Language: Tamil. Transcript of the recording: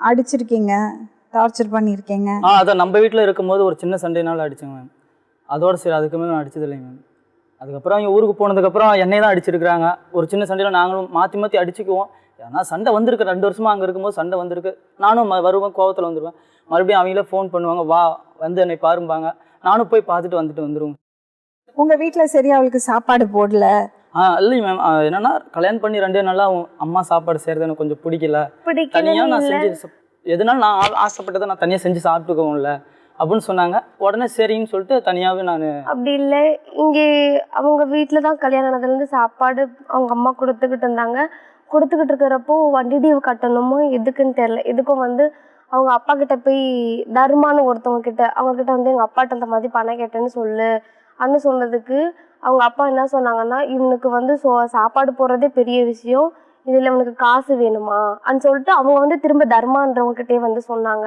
அடிச்சிருக்கீங்க, டார்ச்சர் பண்ணியிருக்கீங்க. அதான் நம்ம வீட்டில் இருக்கும்போது ஒரு சின்ன சண்டைனால அடித்தேங்க மேம். அதோட சரி, அதுக்கு மேலே நான் அடித்தது இல்லைங்க மேம். அதுக்கப்புறம் அவங்க ஊருக்கு போனதுக்கப்புறம் என்னை தான் அடிச்சிருக்கிறாங்க. ஒரு சின்ன சண்டையில் நாங்களும் மாற்றி மாற்றி அடிச்சுக்குவோம். ஏன்னா சண்டை வந்திருக்கு, 2 வருஷமாக அங்கே இருக்கும்போது சண்டை வந்திருக்கு. நானும் வருவேன், கோவத்தில் வந்துடுவேன். மறுபடியும் அவங்களே ஃபோன் பண்ணுவாங்க, வா வந்து என்னை பாரும்பாங்க. நானும் போய் பார்த்துட்டு வந்துடுவேன். உங்க வீட்ல சரியா அவளுக்கு சாப்பாடு போடல? இல்லைங்க மேம். என்னன்னா கல்யாணம் பண்ணி 2 நாளாக அவங்க அம்மா சாப்பாடு செய்கிறது எனக்கு கொஞ்சம் பிடிக்கல. தனியாக நான் செஞ்சு எதுனாலும் நான் ஆசைப்பட்டதை நான் தனியாக செஞ்சு சாப்பிட்டுக்குவோம்ல அப்படின்னு சொன்னாங்க. உடனே சரின்னு சொல்லிட்டு தனியாகவே நான். அப்படி இல்லை, இங்கே அவங்க வீட்டில் தான் கல்யாணம் ஆனதுலேருந்து சாப்பாடு அவங்க அம்மா கொடுத்துக்கிட்டு இருந்தாங்க. கொடுத்துக்கிட்டு இருக்கிறப்போ வண்டி டியூ கட்டணுமோ எதுக்குன்னு தெரில. எதுக்கும் வந்து அவங்க அப்பா கிட்ட போய் தர்மான்னு ஒருத்தவங்க கிட்ட, அவங்க கிட்ட வந்து எங்கள் அப்பாட்ட அந்த மாதிரி பணம் கேட்டேன்னு சொல்லு அன்னு சொன்னதுக்கு அவங்க அப்பா என்ன சொன்னாங்கன்னா, இவனுக்கு வந்து சாப்பாடு போடுறதே பெரிய விஷயம், இதில் இவனுக்கு காசு வேணுமா அன்னு சொல்லிட்டு அவங்க வந்து திரும்ப தர்மான்றவங்க கிட்டே வந்து சொன்னாங்க.